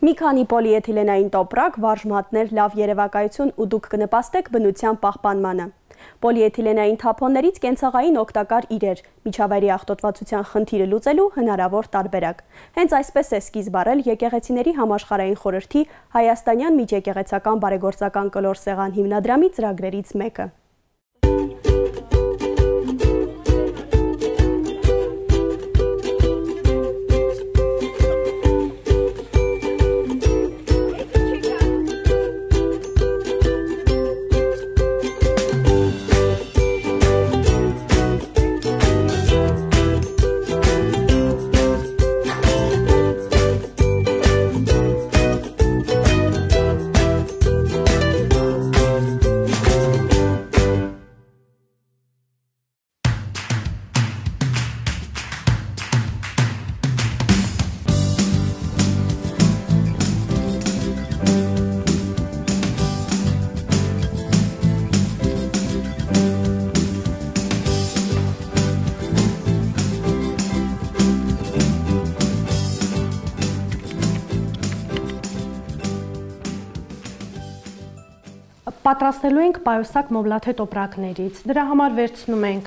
Մի քանի պոլիէթիլենային տոպրակ, վարժմատներ, լավ երևակայություն ու դուք կնպաստեք բնության պահպանմանը։ Պոլիէթիլենային թափոններից կենցաղային օգտակար իրեր, միջավայրի աղտոտվածության խնդիրը լուծելու հնարավոր տարբերակ։ Հենց այսպես է սկիզբ առել Եկեղեցիների համաշխարհային խորհրդի հայաստանյան միջեկեղեցական բարեգործական կլոր սեղան հիմնադրամի ծրագրերից մեկը։ Պատրաստելու ենք պայուսակ մոմլաթե տոպրակներից, դրա համար վերցնում ենք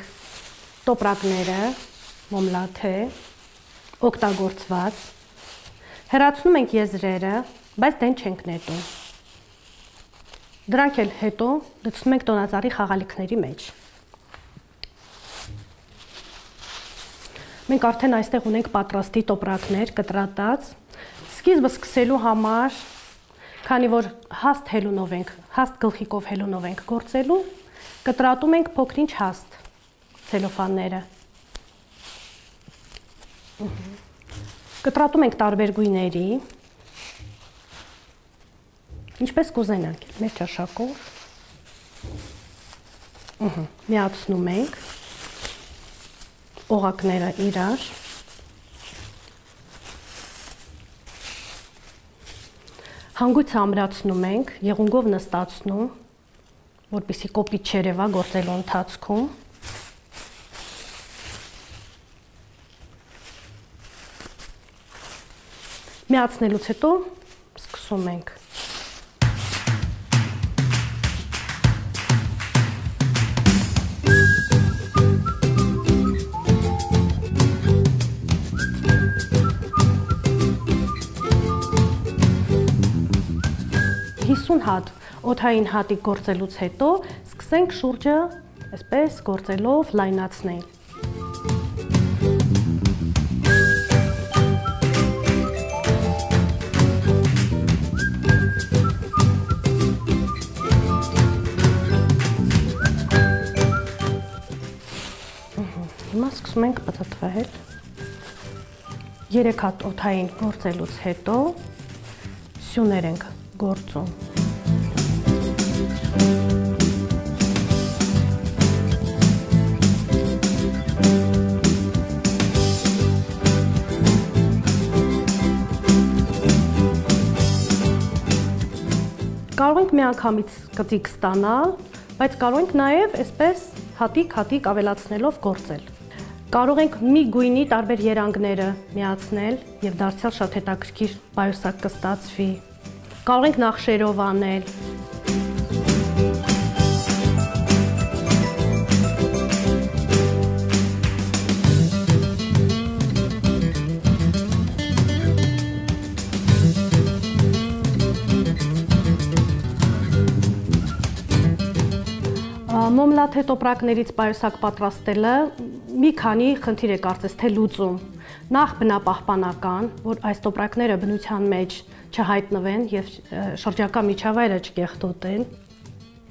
տոպրակները, մոմլաթե, օգտագործված, հեռացնում ենք եզրերը, բայց դեն չենք նետում, դրանք էլ հետո լցնում ենք տոնածառի խաղալիքների մեջ։ Մենք արդեն այստեղ ունենք պատրաստի տոպրակներ, կտրատած, սկիզբը սկսելու համար Քանի որ հաստ հելունով ենք, հաստ գլխիկով հելունով ենք գործելու, կտրատում ենք փոքրինչ հաստ ցելոֆանները։ Կտրատում ենք տարբեր գույների, ինչպես կուզենանք, մեր ճաշակով։ Միացնում ենք օղակները իրար։ Հանգույցը ամրացնում ենք, եղունգով նստացնում, որպեսզի կոպիտ չերևա գործելու ընթացքում։ Միացնելուց հետո սկսում ենք։ Հատ օդային հատիկ գործելուց հետո սկսենք շուրջը այսպես գործելով լայնացնել։ Հիմա սկսում ենք պտտվել։ 3 հատ օդային գործելուց հետո սյուներ ենք գործում։ Կարող ենք միանգամից կծիկ ստանալ, բայց կարող ենք նաև այսպես հատիկ ավելացնելով գործել։ Կարող ենք մի գույնի տարբեր երանգները միացնել եւ դարձյալ շատ հետաքրքիր պայուսակ կստացվի։ Կարող ենք նախշերով անել։ Մոմլաթե տոպրակներից պայուսակ պատրաստելը մի քանի խնդիր է կարծես թե լուծում։ Նախ բնապահպանական, որ այս տոպրակները բնության մեջ չհայտնվեն եւ շրջակա միջավայրը չկեղտոտեն։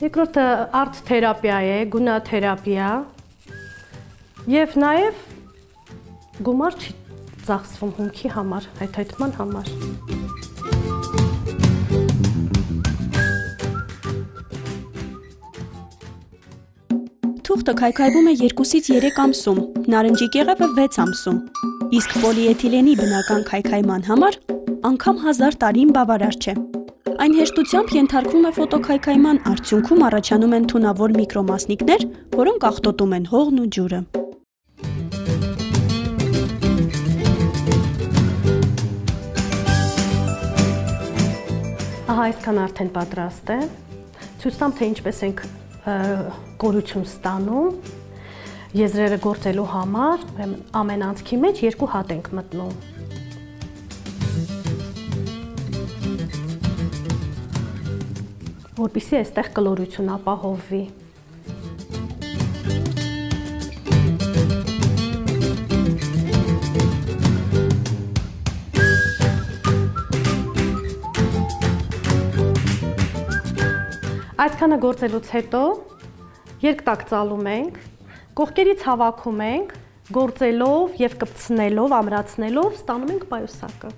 Երկրորդը արտ թերապիա է, գունաթերապիա եւ նաեւ գումար չի ծախսվում հումքի համար, հայթայթման համար։ Թուղթը քայքայվում է 2-ից 3 ամսում, նարնջի կեղևը 6 ամսում, իսկ պոլիէթիլենի բնական քայքայման համար անգամ 1000 տարին բավարար չէ։ Այն հեշտությամբ ենթարկվում է ֆոտոքայքայման, արդյունքում առաջանում են թունավոր միկրոմասնիկներ, որոնք աղտոտում են հողն ու ջուրը։ Ահա այսքան արդեն պատրաստ է։ Ցույց տամ, թե ինչպես ենք կորություն ստանում։ Եզրերը գործելու համար ամեն անցքի մեջ 2 հատ ենք մտնում։ Որպեսզի այստեղ կլորություն ապահովվի։ Այսքանը գործելուց հետո երկտակ ծալում ենք, կողքերից հավաքում ենք, գործելով եւ կպցնելով, ամրացնելով ստանում ենք պայուսակը։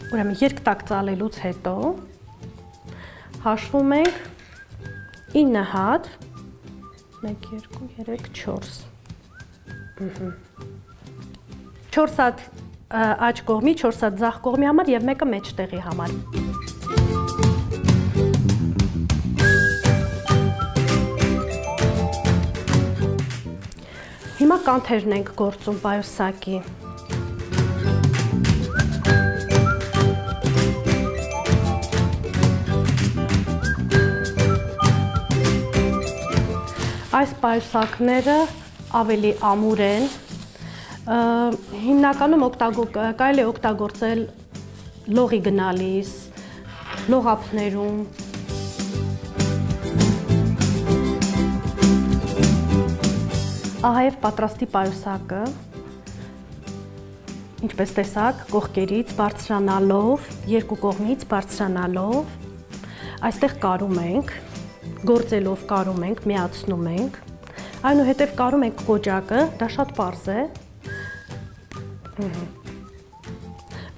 Ուրեմն երկտակ ծալելուց հետո հաշվում ենք 9 հատ, 1, 2, 3, 4։ 4 հատ աջ կողմի, 4 հատ ձախ կողմի համար եւ մեկը մեջտեղի համար։ Հիմա կանթերն ենք գործում պայուսակի։ Այս պայուսակները ավելի ամուր են, հիմնականում կարելի է օգտագործել լողի գնալիս, լողափներում։ Ահա եւ պատրաստի պայուսակը, ինչպես տեսակ, կողքերից բարձրանալով, երկու կողմից բարձրանալով, այստեղ կարում ենք, գործելով կարում ենք, միացնում ենք, այնուհետև կարում ենք կոճակը, դա շատ պարզ է,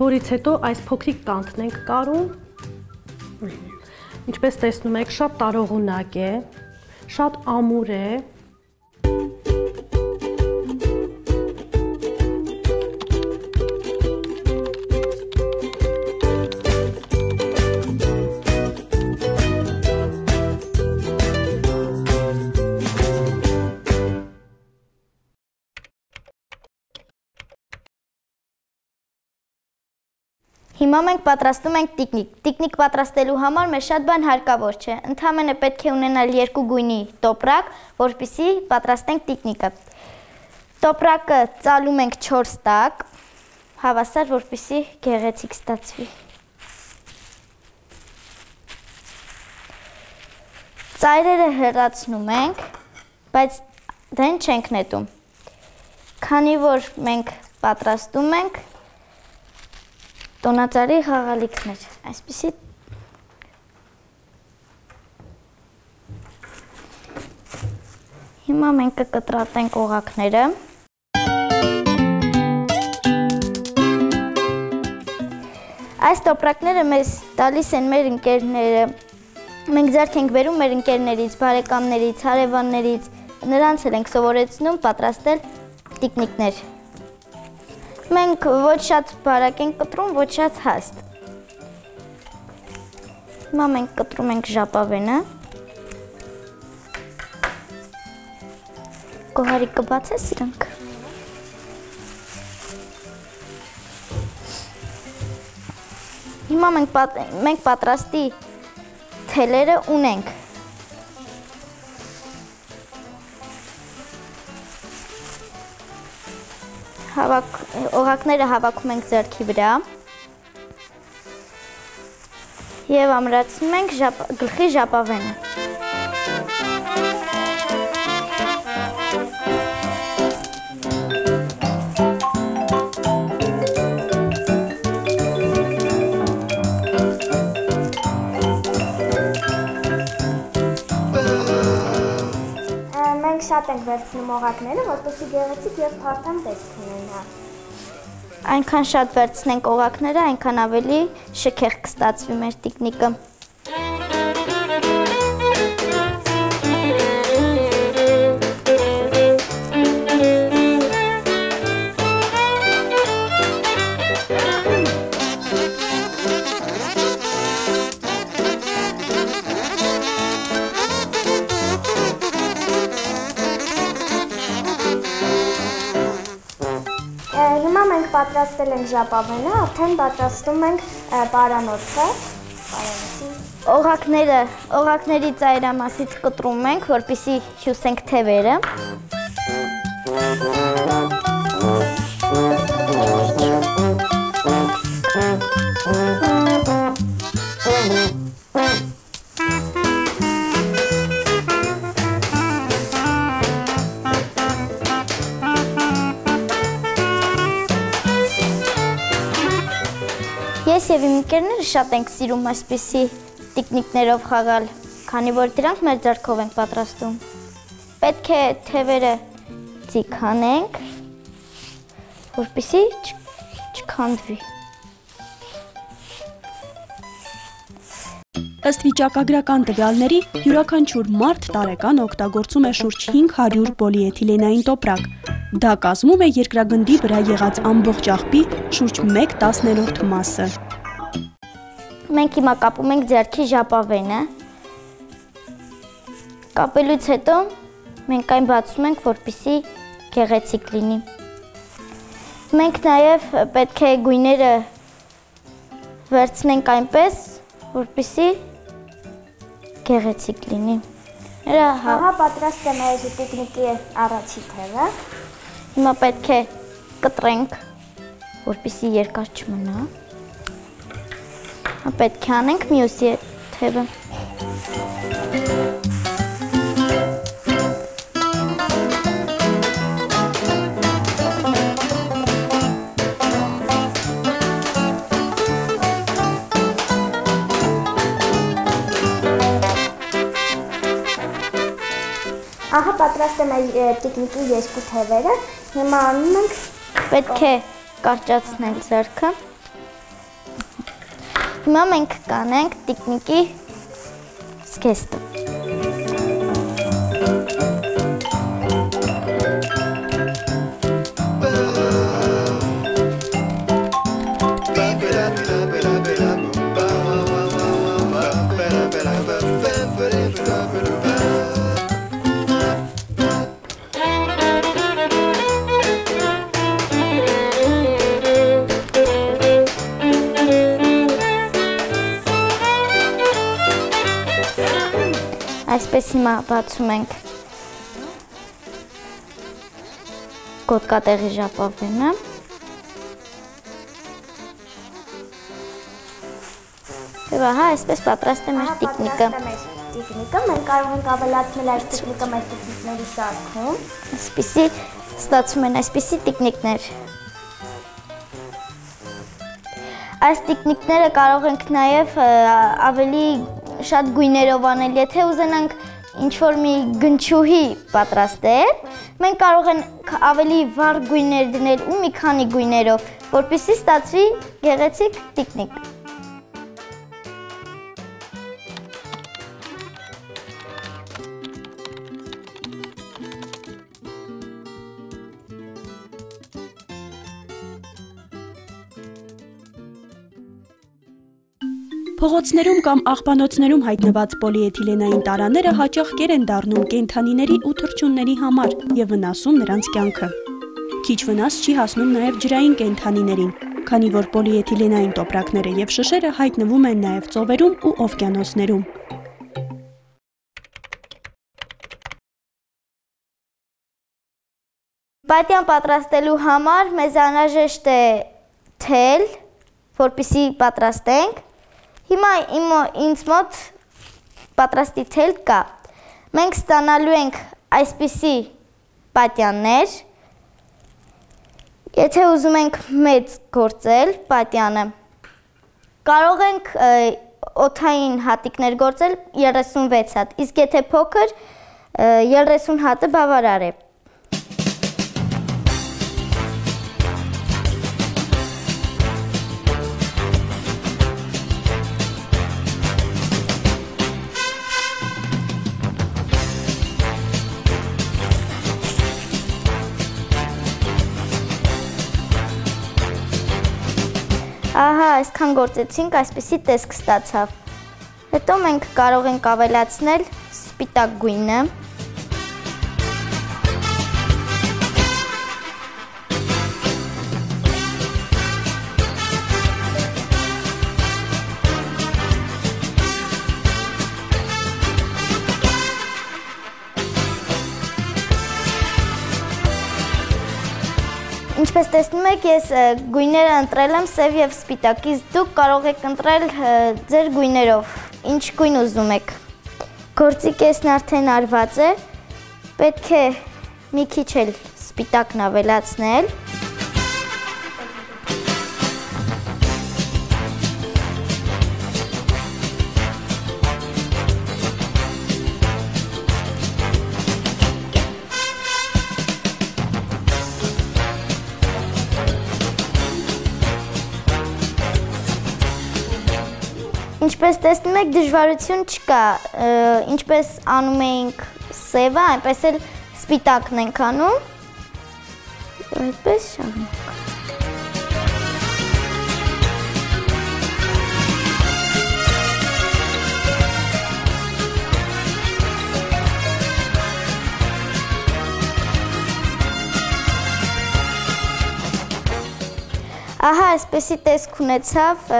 որից հետո այս փոքրիկ կանթն ենք կարում, ինչպես տեսնում եք, շատ տարողունակ է, շատ ամուր է, Հիմա մենք պատրաստում ենք տիկնիկ։ Տիկնիկ պատրաստելու համար մեզ շատ բան հարկավոր չէ։ Ընդհանրապես պետք է ունենալ 2 գույնի տոպրակ, որպեսզի պատրաստենք տիկնիկը։ Տոպրակը ծալում ենք 4 տակ, հավասար, որպեսզի գեղեցիկ ստացվի։ Ծայրերը հեռացնում ենք, բայց դեն չենք նետում։ Քանի որ մենք պատրաստում ենք տոնածառի խաղալիքներ, այսպիսի հիմա մենք կկտրատենք օղակները։ Այս տոպրակները մեզ տալիս են մեր ընկերները, մենք ձեռք ենք բերում մեր ընկերներից, բարեկամներից, հարևաններից, նրանց էլ ենք սովորեցնում պատրաստել տիկնիկներ։ Մենք ոչ շատ բարակ ենք կտրում, ոչ շատ հաստ։ Հիմա մենք կտրում ենք ժապավենը։ Կոհարի կբացես իրանք։ Հիմա մենք պատրաստի թելերը ունենք։ Օղակները հավաքում ենք ձեռքի վրա և ամրացնում ենք գլխի ժապավենը։ Մենք շատ ենք վերցնում օղակները, որպեսզի գեղեցիկ և փարթամ տեսք ունենան։ Այնքան շատ վերցնենք օղակները, այնքան ավելի շքեղ կստացվի մեր տիկնիկը։ Հիմա մենք պատրաստել ենք ժապավենը, արդեն պատրաստում ենք պարանոցը։ Օղակների ծայրամասից կտրում ենք, որպեսզի հյուսենք թևերը։ Ես և իմ ընկերները շատ ենք սիրում այսպիսի տիկնիկներով խաղալ, քանի որ դրանք մեր ձեռքով ենք պատրաստում։ Պետք է թևերը ձիգանենք, որպեսզի չքանդվի։ Ըստ վիճակագրական տվյալների, յուրաքանչյուր մարդ տարեկան օգտագործում է շուրջ 500 պոլիէթիլենային տոպրակ։ Դա կազմում է երկրագնդի վրա եղած ամբողջ աղբի շուրջ 1/10 մասը։ Մենք հիմա կապում ենք ձեռքի ժապավենը։ Կապելուց հետո մենք այն բացում ենք, որպեսզի գեղեցիկ լինի։ Մենք նաև պետք է գույները վերցնենք այնպես, որպեսզի գեղեցիկ լինի։ Ահա պատրաստ է մեր տիկնիկի առաջի թևը։ Հիմա պետք է կտրենք, որպեսզի երկար չմնա։ Պետք է անենք մյուս թևը։ Ահա պատրաստ է մեր տիկնիկի երկու թևերը։ Հիմա անում ենք, պետք է կարճացնել ձեռքը։ Հիմա մենք կանենք տիկնիկի զգեստը։ Այսպես հիմա բացում ենք գոտկատեղի ժապավենը։ Եվ ահա այսպես պատրաստ է մեր տիկնիկը։ Մենք կարող ենք ավելացնել այս տիկնիկը մեր տիկնիկների սարքում։ Այսպիսի ստացվում են այսպիսի տիկնիկներ։ Այս տիկնիկները կարող ենք նաև ավելի շատ գույներով անել, եթե ուզենանք ինչ-որ մի գնչուհի պատրաստել, մենք կարող ենք ավելի վառ գույներ դնել ու մի քանի գույներով, որպեսզի ստացվի գեղեցիկ տիկնիկ։ Փողոցներում կամ աղբանոցներում հայտնված պոլիէթիլենային տարաները հաճախ կեր են դառնում կենդանիների ու թռչունների համար և վնասում նրանց կյանքը։ Քիչ վնաս չի հասնում նաև ջրային կենդանիներին, քանի որ պոլիէթիլենային տոպրակները և շշերը հայտնվում են նաև ծովերում ու օվկիանոսներում։ Պատյան պատրաստելու համար մեզ անհրաժեշտ է թել, որպեսզի պատրաստենք։ Հիմա ինձ մոտ պատրաստի թել կա։ Մենք ստանալու ենք այսպիսի պատյաններ։ Եթե ուզում ենք մեծ գործել պատյանը, կարող ենք օդային հատիկներ գործել 36 հատ, իսկ եթե փոքր 30 հատը բավարար է։ Ահա, այսքան գործեցինք, այսպիսի տեսք ստացավ։ Հետո մենք կարող ենք ավելացնել սպիտակ գույնը։ Ինչպես տեսնում եք, ես գույները ընտրել եմ սև և սպիտակ, իսկ դուք կարող եք ընտրել ձեր գույներով, ինչ գույն ուզում եք։ Գործի կեսն արդեն արված է, պետք է մի քիչ էլ սպիտակն ավելացնել։ Ինչպես տեսնում եք, դժվարություն չկա, ինչպես անում էինք սևը, այնպես էլ սպիտակն ենք անում, այդպես շարունակ։ Ահա, այսպեսի տեսք ունեցավ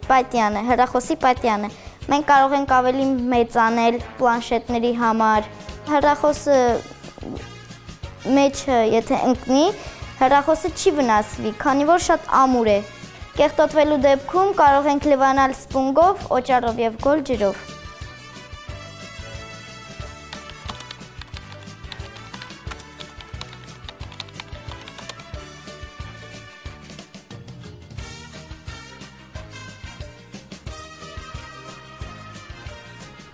պատյանը, հեռախոսի պատյանը։ Մենք կարող ենք ավելի մեծանել պլանշետների համար։ Հեռախոսը մեջը եթե ընկնի, հեռախոսը չի վնասվի, քանի որ շատ ամուր է։ Կեղտոտվելու դեպքում կարող ենք լվանալ սպունգով, օճառով և գոլ ջրով։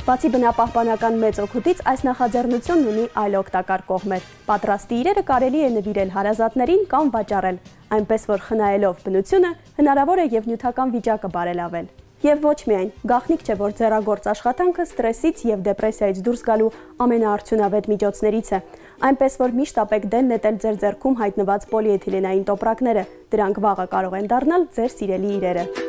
Բացի բնապահպանական մեծ օգուտից, այս նախաձեռնությունն ունի այլ օգտակար կողմեր։ Պատրաստի իրերը կարելի է նվիրել հարազատներին կամ վաճառել, այնպես որ խնայելով բնությունը հնարավոր է և նյութական վիճակը բարելավել։ Եվ ոչ միայն, գաղտնիք չէ, որ ձեռագործ աշխատանքը ստրեսից և դեպրեսիայից դուրս գալու ամենաարդյունավետ միջոցներից է։ Այնպես որ միշտ ապեք դեն նետել ձեր ձեռքում հայտնված պոլիէթիլենային տոպրակները, դրանք վաղը կարող են դառնալ ձեր սիրելի իրերը։